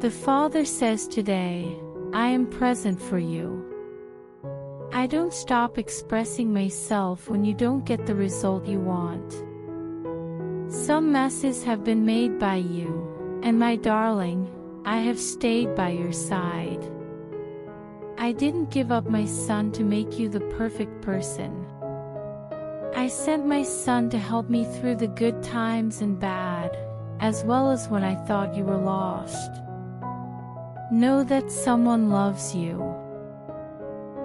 The Father says today, I am present for you. I don't stop expressing myself when you don't get the result you want. Some messes have been made by you, and my darling, I have stayed by your side. I didn't give up my son to make you the perfect person. I sent my son to help me through the good times and bad, as well as when I thought you were lost. Know that someone loves you.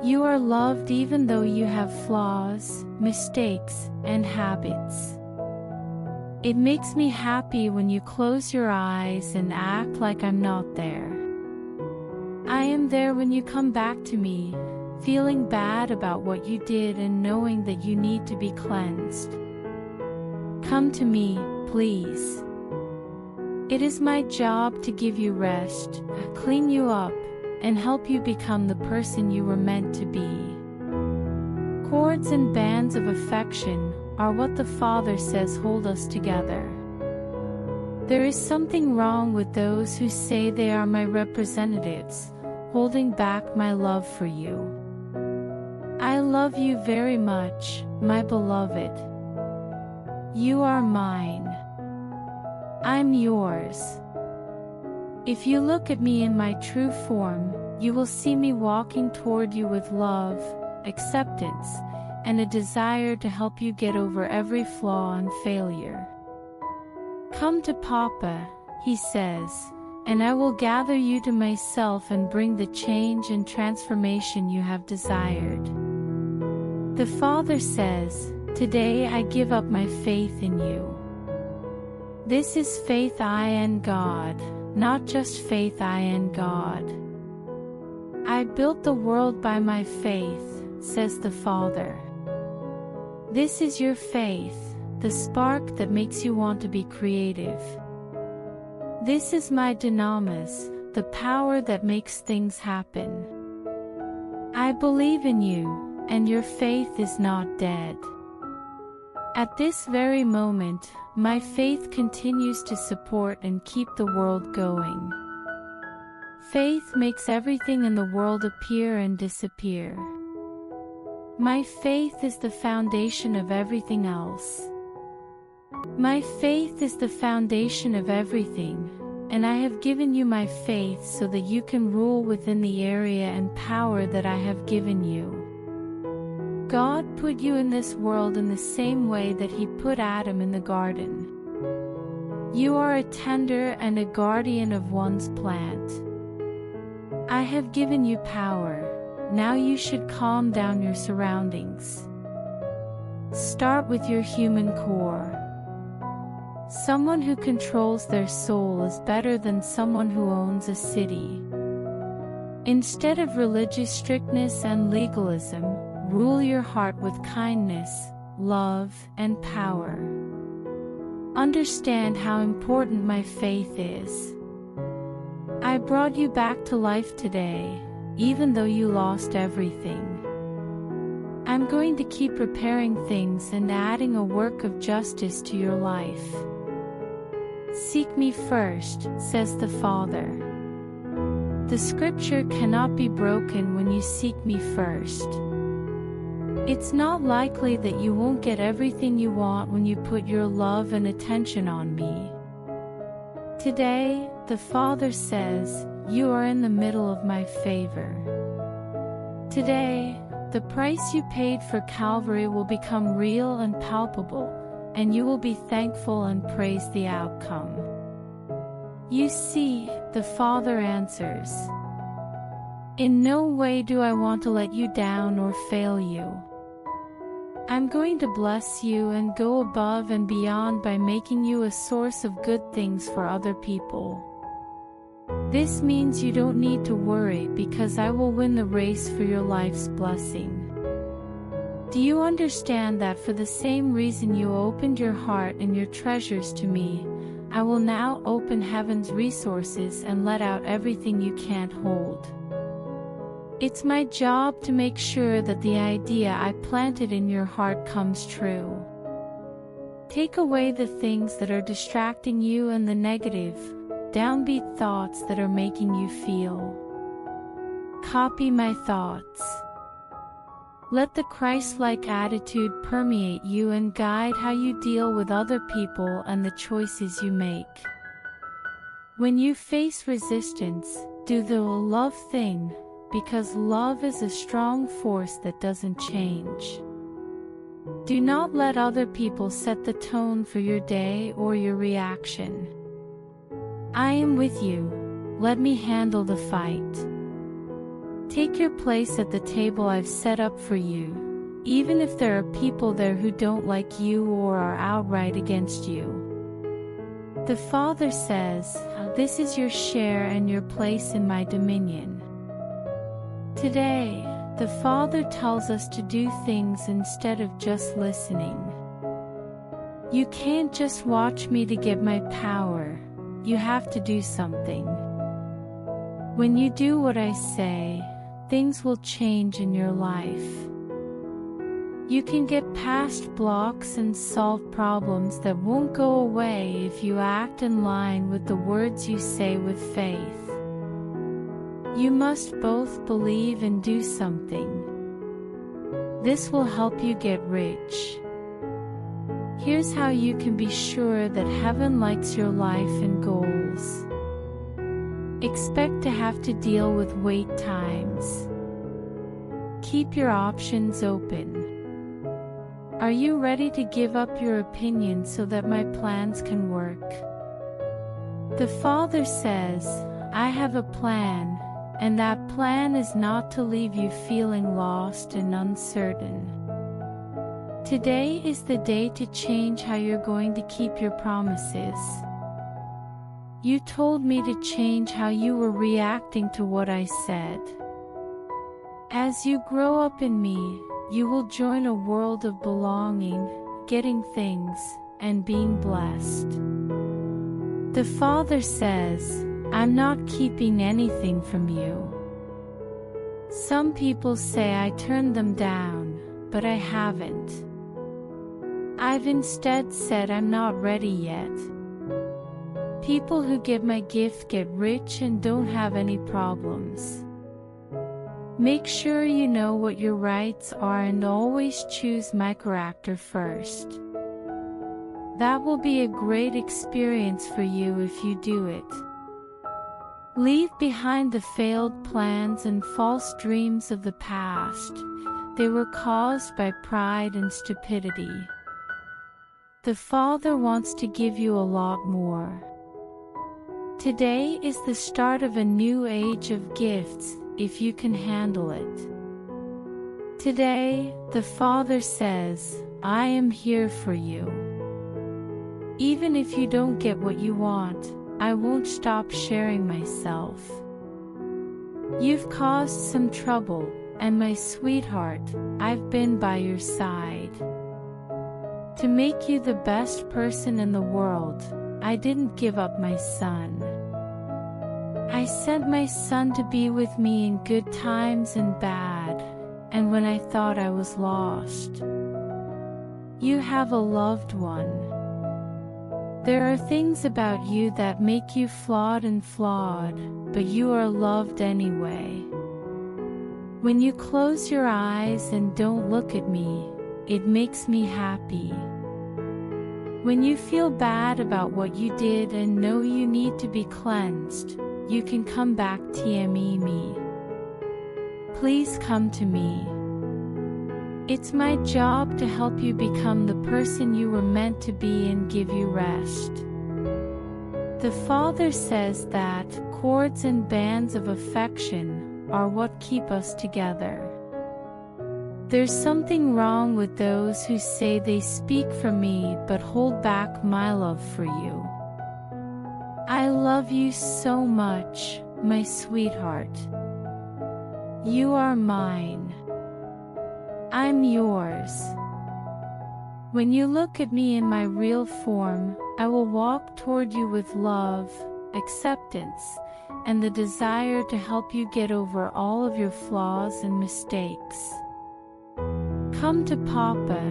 You are loved even though you have flaws, mistakes, and habits. It makes me happy when you close your eyes and act like I'm not there. I am there when you come back to me, feeling bad about what you did and knowing that you need to be cleansed. Come to me, please. It is my job to give you rest, clean you up, and help you become the person you were meant to be. Cords and bands of affection are what the Father says hold us together. There is something wrong with those who say they are my representatives, holding back my love for you. I love you very much, my beloved. You are mine. I'm yours. If you look at me in my true form, you will see me walking toward you with love, acceptance, and a desire to help you get over every flaw and failure. Come to Papa, he says, and I will gather you to myself and bring the change and transformation you have desired. The Father says, today I give up my faith in you. This is faith in God, not just faith in God. I built the world by my faith, says the Father. This is your faith, the spark that makes you want to be creative. This is my dynamis, the power that makes things happen. I believe in you, and your faith is not dead. At this very moment, my faith continues to support and keep the world going. Faith makes everything in the world appear and disappear. My faith is the foundation of everything else. My faith is the foundation of everything, and I have given you my faith so that you can rule within the area and power that I have given you. God put you in this world in the same way that He put Adam in the garden. You are a tender and a guardian of one's plant. I have given you power. Now you should calm down your surroundings. Start with your human core. Someone who controls their soul is better than someone who owns a city. Instead of religious strictness and legalism, rule your heart with kindness, love, and power. Understand how important my faith is. I brought you back to life today, even though you lost everything. I'm going to keep repairing things and adding a work of justice to your life. Seek me first, says the Father. The scripture cannot be broken when you seek me first. It's not likely that you won't get everything you want when you put your love and attention on me. Today, the Father says, you are in the middle of my favor. Today, the price you paid for Calvary will become real and palpable, and you will be thankful and praise the outcome. You see, the Father answers. In no way do I want to let you down or fail you. I'm going to bless you and go above and beyond by making you a source of good things for other people. This means you don't need to worry because I will win the race for your life's blessing. Do you understand that for the same reason you opened your heart and your treasures to me, I will now open heaven's resources and let out everything you can't hold? It's my job to make sure that the idea I planted in your heart comes true. Take away the things that are distracting you and the negative, downbeat thoughts that are making you feel. Copy my thoughts. Let the Christ-like attitude permeate you and guide how you deal with other people and the choices you make. When you face resistance, do the love thing, because love is a strong force that doesn't change. Do not let other people set the tone for your day or your reaction. I am with you. Let me handle the fight. Take your place at the table I've set up for you, even if there are people there who don't like you or are outright against you. The Father says, "This is your share and your place in my dominion." Today, the Father tells us to do things instead of just listening. You can't just watch me to get my power. You have to do something. When you do what I say, things will change in your life. You can get past blocks and solve problems that won't go away if you act in line with the words you say with faith. You must both believe and do something. This will help you get rich. Here's how you can be sure that heaven likes your life and goals. Expect to have to deal with wait times. Keep your options open. Are you ready to give up your opinion so that my plans can work? The Father says, I have a plan, and that plan is not to leave you feeling lost and uncertain. Today is the day to change how you're going to keep your promises. You told me to change how you were reacting to what I said. As you grow up in me, you will join a world of belonging, getting things, and being blessed. The Father says, I'm not keeping anything from you. Some people say I turned them down, but I haven't. I've instead said I'm not ready yet. People who get my gift get rich and don't have any problems. Make sure you know what your rights are and always choose my character first. That will be a great experience for you if you do it. Leave behind the failed plans and false dreams of the past. They were caused by pride and stupidity. The Father wants to give you a lot more. Today is the start of a new age of gifts, if you can handle it. Today, the Father says, I am here for you. Even if you don't get what you want, I won't stop sharing myself. You've caused some trouble, and my sweetheart, I've been by your side. To make you the best person in the world, I didn't give up my son. I sent my son to be with me in good times and bad, and when I thought I was lost. You have a loved one. There are things about you that make you flawed, but you are loved anyway. When you close your eyes and don't look at me, it makes me happy. When you feel bad about what you did and know you need to be cleansed, you can come back to me. Please come to me. It's my job to help you become the person you were meant to be and give you rest. The Father says that cords and bands of affection are what keep us together. There's something wrong with those who say they speak for me but hold back my love for you. I love you so much, my sweetheart. You are mine. I'm yours. When you look at me in my real form, I will walk toward you with love, acceptance, and the desire to help you get over all of your flaws and mistakes. Come to Papa,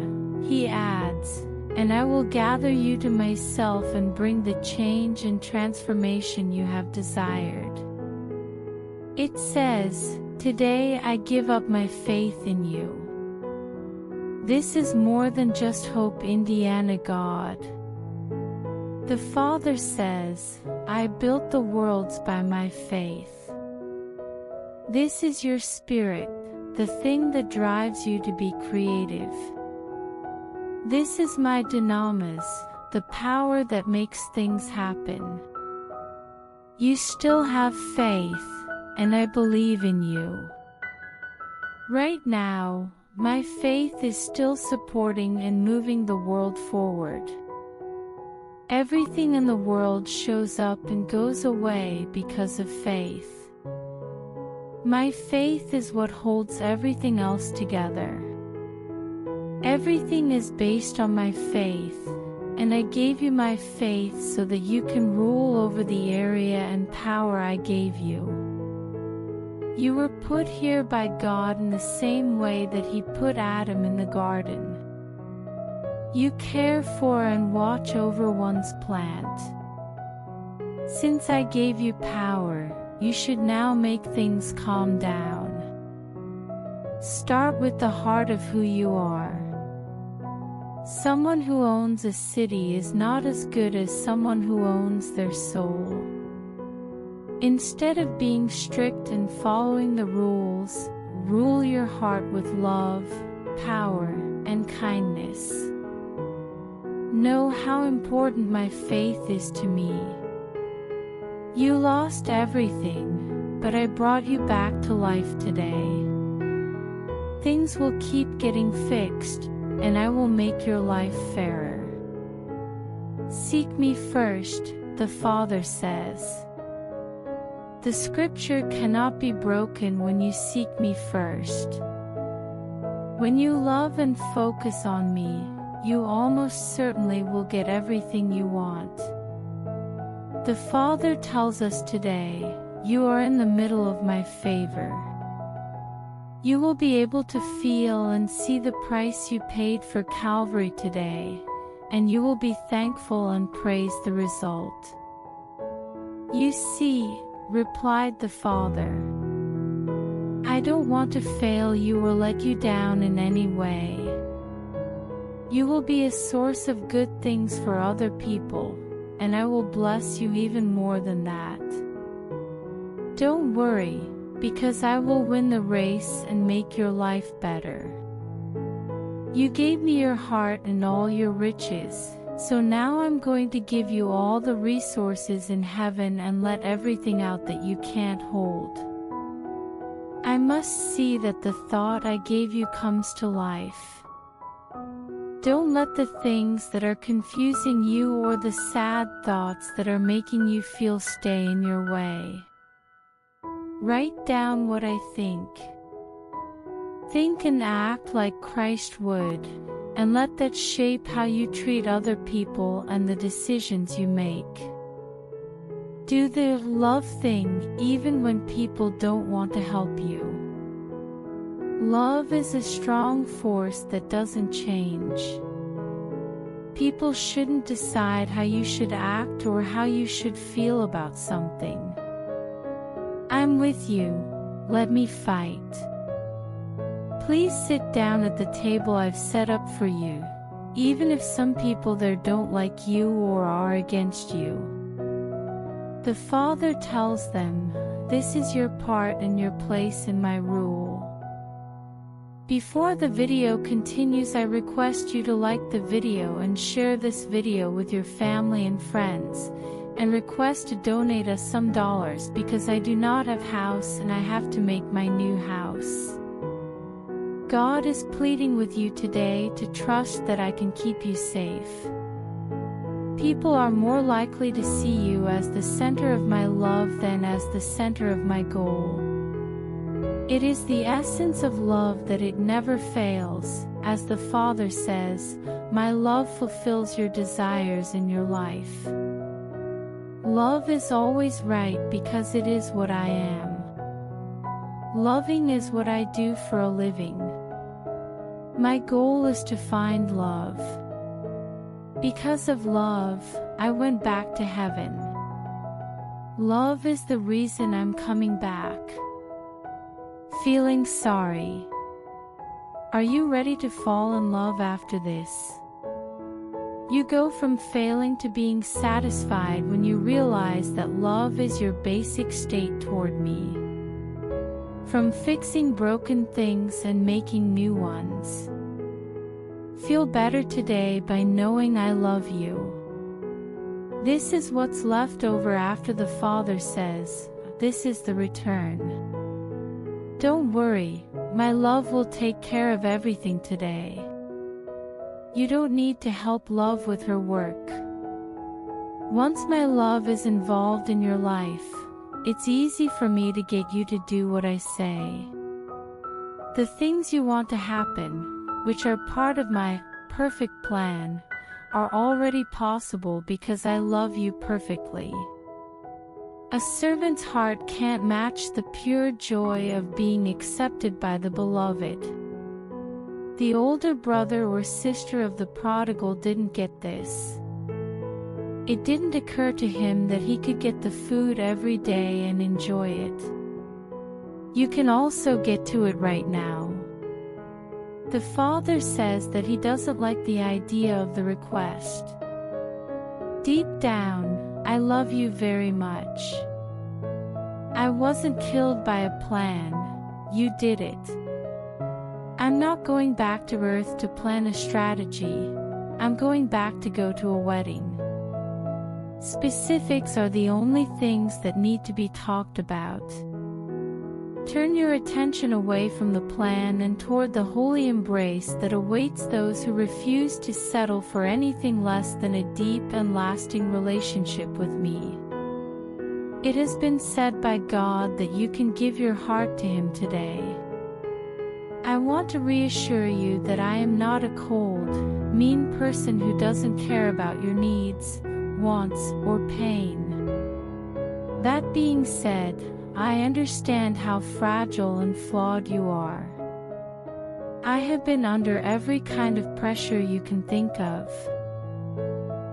he adds, and I will gather you to myself and bring the change and transformation you have desired. It says, "Today I give up my faith in you." This is more than just hope, Indiana God. The Father says, "I built the worlds by my faith." This is your spirit, the thing that drives you to be creative. This is my dynamis, the power that makes things happen. You still have faith, and I believe in you. Right now, my faith is still supporting and moving the world forward. Everything in the world shows up and goes away because of faith. My faith is what holds everything else together. Everything is based on my faith, and I gave you my faith so that you can rule over the area and power I gave you. You were put here by God in the same way that He put Adam in the garden. You care for and watch over one's plant. Since I gave you power, you should now make things calm down. Start with the heart of who you are. Someone who owns a city is not as good as someone who owns their soul. Instead of being strict and following the rules, rule your heart with love, power, and kindness. Know how important my faith is to me. You lost everything, but I brought you back to life today. Things will keep getting fixed, and I will make your life fairer. Seek me first, the Father says. The scripture cannot be broken when you seek me first. When you love and focus on me, you almost certainly will get everything you want. The Father tells us today, you are in the middle of my favor. You will be able to feel and see the price you paid for Calvary today, and you will be thankful and praise the result. You see, replied the Father, I don't want to fail you or let you down in any way. You will be a source of good things for other people, and I will bless you even more than that. Don't worry, because I will win the race and make your life better. You gave me your heart and all your riches, so now I'm going to give you all the resources in heaven and let everything out that you can't hold. I must see that the thought I gave you comes to life. Don't let the things that are confusing you or the sad thoughts that are making you feel stay in your way. Write down what I think. Think and act like Christ would, and let that shape how you treat other people and the decisions you make. Do the love thing even when people don't want to help you. Love is a strong force that doesn't change. People shouldn't decide how you should act or how you should feel about something. I'm with you, let me fight. Please sit down at the table I've set up for you, even if some people there don't like you or are against you. The Father tells them, this is your part and your place in my rule. Before the video continues, I request you to like the video and share this video with your family and friends, and request to donate us some dollars because I do not have house and I have to make my new house. God is pleading with you today to trust that I can keep you safe. People are more likely to see you as the center of my love than as the center of my goal. It is the essence of love that it never fails, as the Father says, my love fulfills your desires in your life. Love is always right because it is what I am. Loving is what I do for a living. My goal is to find love. Because of love, I went back to heaven. Love is the reason I'm coming back. Feeling sorry. Are you ready to fall in love after this? You go from failing to being satisfied when you realize that love is your basic state toward me. From fixing broken things and making new ones. Feel better today by knowing I love you. This is what's left over after the Father says, "This is the return." Don't worry, my love will take care of everything today. You don't need to help love with her work. Once my love is involved in your life, it's easy for me to get you to do what I say. The things you want to happen, which are part of my perfect plan, are already possible because I love you perfectly. A servant's heart can't match the pure joy of being accepted by the beloved. The older brother or sister of the prodigal didn't get this. It didn't occur to him that he could get the food every day and enjoy it. You can also get to it right now. The Father says that he doesn't like the idea of the request. Deep down, I love you very much. I wasn't killed by a plan, you did it. I'm not going back to Earth to plan a strategy, I'm going back to go to a wedding. Specifics are the only things that need to be talked about. Turn your attention away from the plan and toward the holy embrace that awaits those who refuse to settle for anything less than a deep and lasting relationship with me. It has been said by God that you can give your heart to Him today. I want to reassure you that I am not a cold, mean person who doesn't care about your needs, wants, or pain. That being said, I understand how fragile and flawed you are. I have been under every kind of pressure you can think of.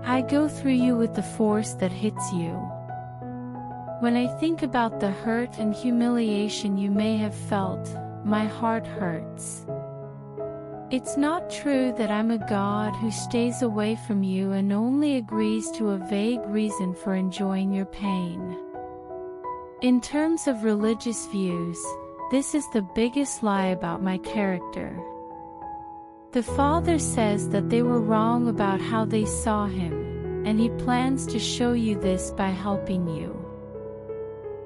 I go through you with the force that hits you. When I think about the hurt and humiliation you may have felt, my heart hurts. It's not true that I'm a God who stays away from you and only agrees to a vague reason for enjoying your pain. In terms of religious views, this is the biggest lie about my character. The Father says that they were wrong about how they saw Him, and He plans to show you this by helping you.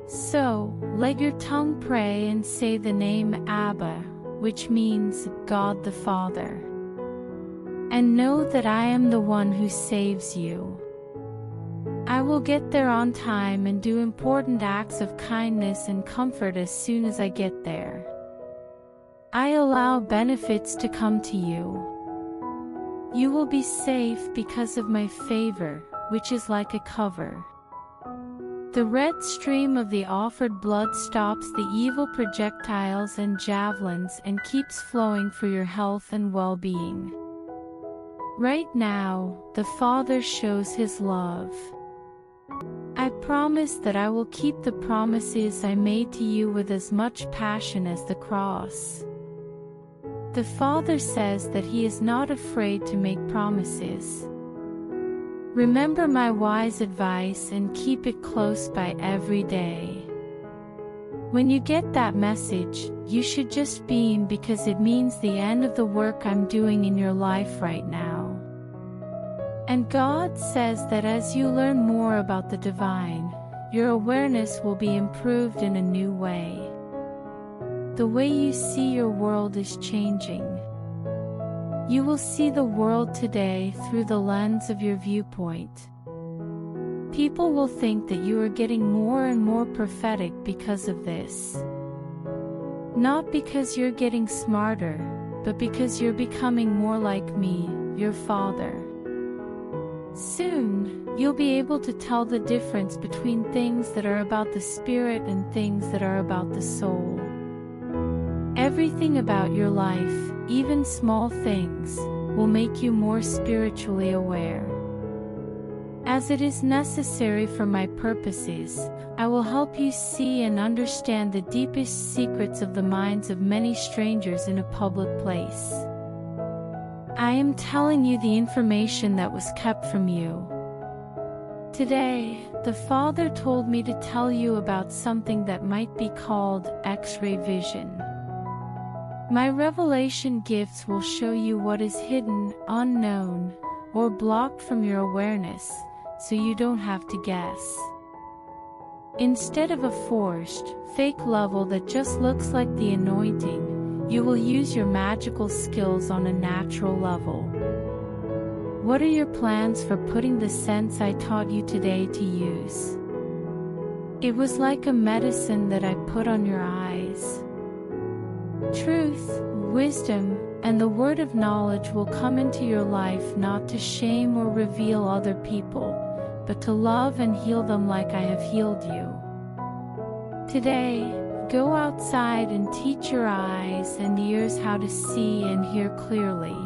So, let your tongue pray and say the name Abba, which means God the Father. And know that I am the one who saves you. I will get there on time and do important acts of kindness and comfort as soon as I get there. I allow benefits to come to you. You will be safe because of my favor, which is like a cover. The red stream of the offered blood stops the evil projectiles and javelins and keeps flowing for your health and well-being. Right now, the Father shows His love. I promise that I will keep the promises I made to you with as much passion as the cross. The Father says that He is not afraid to make promises. Remember my wise advice and keep it close by every day. When you get that message, you should just beam because it means the end of the work I'm doing in your life right now. And God says that as you learn more about the divine, your awareness will be improved in a new way. The way you see your world is changing. You will see the world today through the lens of your viewpoint. People will think that you are getting more and more prophetic because of this. Not because you're getting smarter, but because you're becoming more like me, your Father. Soon, you'll be able to tell the difference between things that are about the spirit and things that are about the soul. Everything about your life, even small things, will make you more spiritually aware. As it is necessary for my purposes, I will help you see and understand the deepest secrets of the minds of many strangers in a public place. I am telling you the information that was kept from you. Today, the Father told me to tell you about something that might be called X-ray vision. My revelation gifts will show you what is hidden, unknown, or blocked from your awareness, so you don't have to guess. Instead of a forced, fake level that just looks like the anointing, you will use your magical skills on a natural level. What are your plans for putting the sense I taught you today to use? It was like a medicine that I put on your eyes. Truth, wisdom, and the word of knowledge will come into your life not to shame or reveal other people, but to love and heal them like I have healed you. Today, go outside and teach your eyes and ears how to see and hear clearly.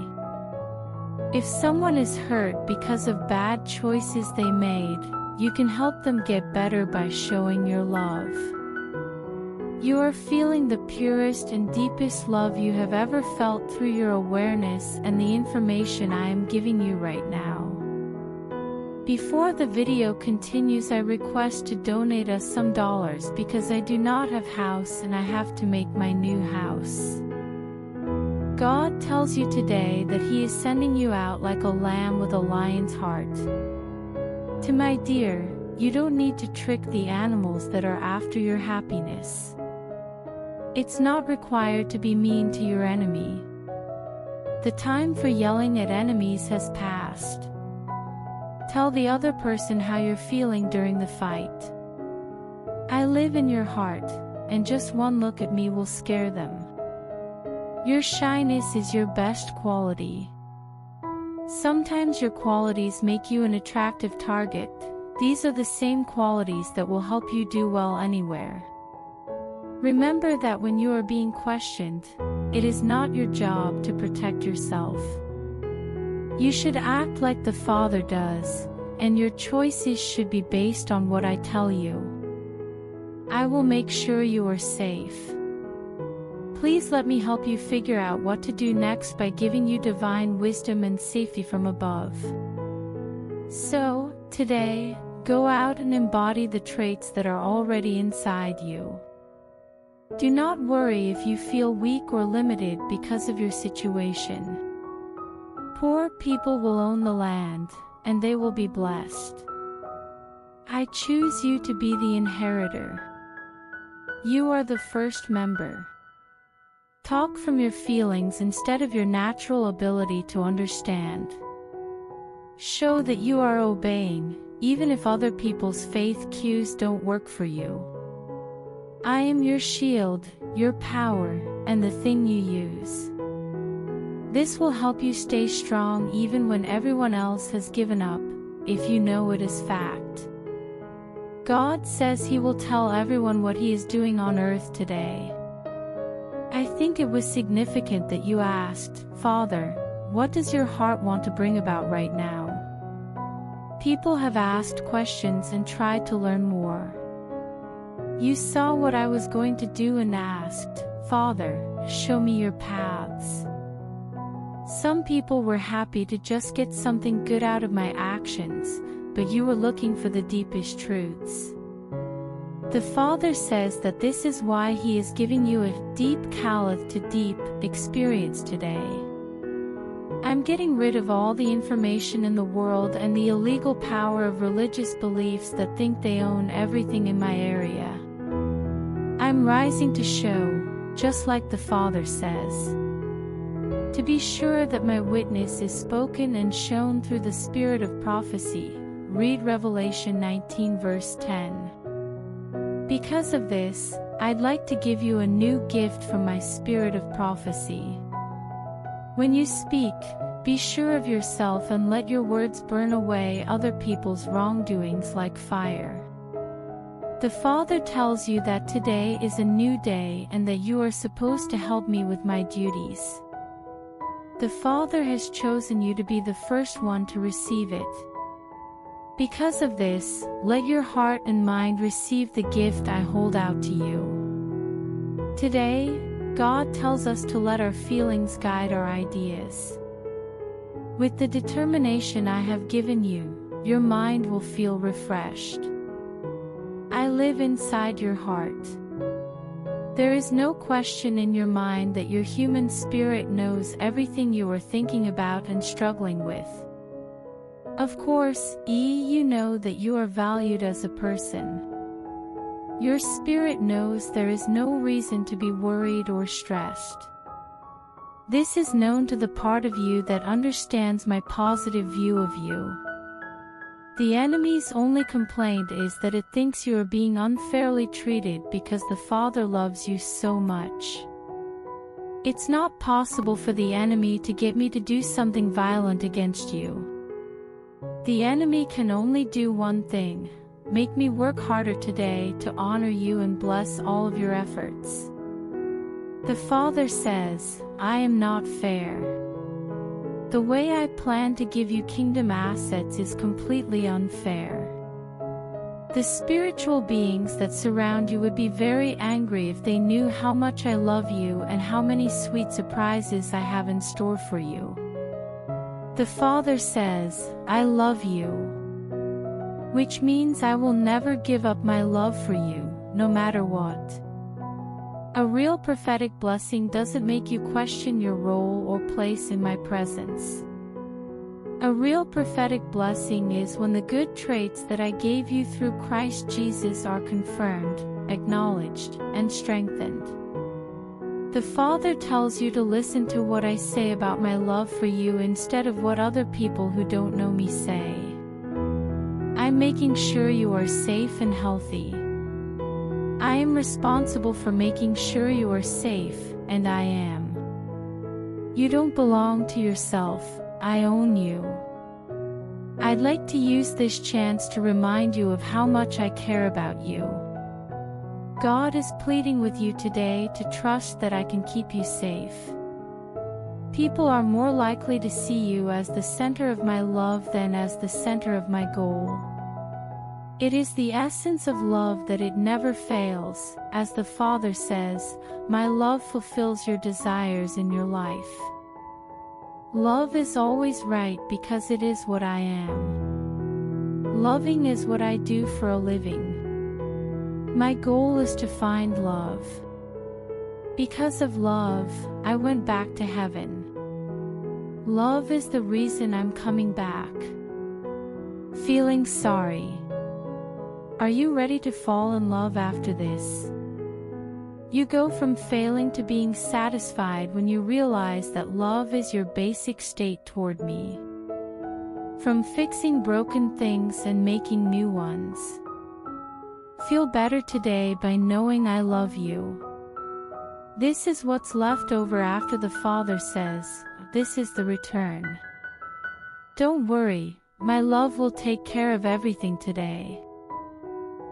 If someone is hurt because of bad choices they made, you can help them get better by showing your love. You are feeling the purest and deepest love you have ever felt through your awareness and the information I am giving you right now. Before the video continues, I request to donate us some dollars because I do not have house and I have to make my new house. God tells you today that He is sending you out like a lamb with a lion's heart. To my dear, you don't need to trick the animals that are after your happiness. It's not required to be mean to your enemy. The time for yelling at enemies has passed. Tell the other person how you're feeling during the fight. I live in your heart, and just one look at me will scare them. Your shyness is your best quality. Sometimes your qualities make you an attractive target. These are the same qualities that will help you do well anywhere. Remember that when you are being questioned, it is not your job to protect yourself. You should act like the Father does, and your choices should be based on what I tell you. I will make sure you are safe. Please let me help you figure out what to do next by giving you divine wisdom and safety from above. So, today, go out and embody the traits that are already inside you. Do not worry if you feel weak or limited because of your situation. Poor people will own the land, and they will be blessed. I choose you to be the inheritor. You are the first member. Talk from your feelings instead of your natural ability to understand. Show that you are obeying, even if other people's faith cues don't work for you. I am your shield, your power, and the thing you use. This will help you stay strong even when everyone else has given up, if you know it is fact. God says He will tell everyone what He is doing on earth today. I think it was significant that you asked, Father, what does your heart want to bring about right now? People have asked questions and tried to learn more. You saw what I was going to do and asked, Father, show me your paths. Some people were happy to just get something good out of my actions, but you were looking for the deepest truths. The Father says that this is why He is giving you a deep calleth to deep experience today. I'm getting rid of all the information in the world and the illegal power of religious beliefs that think they own everything in my area. I'm rising to show, just like the Father says. To be sure that my witness is spoken and shown through the spirit of prophecy, read Revelation 19 verse 10. Because of this, I'd like to give you a new gift from my spirit of prophecy. When you speak, be sure of yourself and let your words burn away other people's wrongdoings like fire. The Father tells you that today is a new day and that you are supposed to help me with my duties. The Father has chosen you to be the first one to receive it. Because of this, let your heart and mind receive the gift I hold out to you. Today, God tells us to let our feelings guide our ideas. With the determination I have given you, your mind will feel refreshed. I live inside your heart. There is no question in your mind that your human spirit knows everything you are thinking about and struggling with. Of course, you know that you are valued as a person. Your spirit knows there is no reason to be worried or stressed. This is known to the part of you that understands my positive view of you. The enemy's only complaint is that it thinks you are being unfairly treated because the Father loves you so much. It's not possible for the enemy to get me to do something violent against you. The enemy can only do one thing: make me work harder today to honor you and bless all of your efforts. The Father says, I am not fair. The way I plan to give you kingdom assets is completely unfair. The spiritual beings that surround you would be very angry if they knew how much I love you and how many sweet surprises I have in store for you. The Father says, I love you. Which means I will never give up my love for you, no matter what. A real prophetic blessing doesn't make you question your role or place in my presence. A real prophetic blessing is when the good traits that I gave you through Christ Jesus are confirmed, acknowledged, and strengthened. The Father tells you to listen to what I say about my love for you instead of what other people who don't know me say. I'm making sure you are safe and healthy. I am responsible for making sure you are safe, and I am. You don't belong to yourself, I own you. I'd like to use this chance to remind you of how much I care about you. God is pleading with you today to trust that I can keep you safe. People are more likely to see you as the center of my love than as the center of my goal. It is the essence of love that it never fails. As the Father says, my love fulfills your desires in your life. Love is always right because it is what I am. Loving is what I do for a living. My goal is to find love. Because of love, I went back to heaven. Love is the reason I'm coming back. Feeling sorry. Are you ready to fall in love after this? You go from failing to being satisfied when you realize that love is your basic state toward me. From fixing broken things and making new ones. Feel better today by knowing I love you. This is what's left over after the Father says, this is the return. Don't worry, my love will take care of everything today.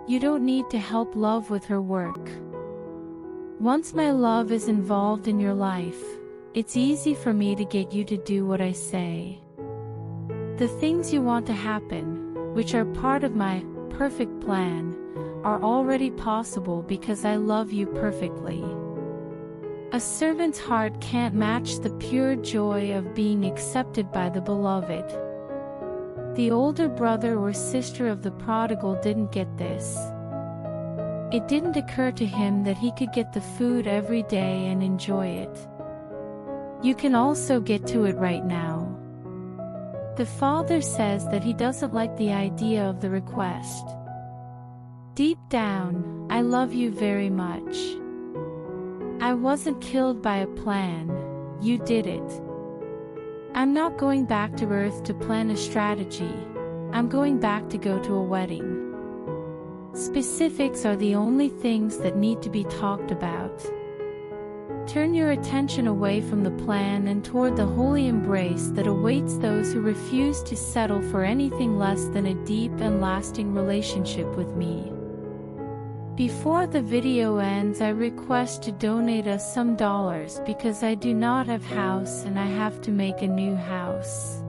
You don't need to help love with her work. Once my love is involved in your life, it's easy for me to get you to do what I say. The things you want to happen, which are part of my perfect plan, are already possible because I love you perfectly. A servant's heart can't match the pure joy of being accepted by the beloved. The older brother or sister of the prodigal didn't get this. It didn't occur to him that he could get the food every day and enjoy it. You can also get to it right now. The Father says that he doesn't like the idea of the request. Deep down, I love you very much. I wasn't killed by a plan, you did it. I'm not going back to Earth to plan a strategy, I'm going back to go to a wedding. Specifics are the only things that need to be talked about. Turn your attention away from the plan and toward the holy embrace that awaits those who refuse to settle for anything less than a deep and lasting relationship with me. Before the video ends, I request to donate us some dollars because I do not have house and I have to make a new house.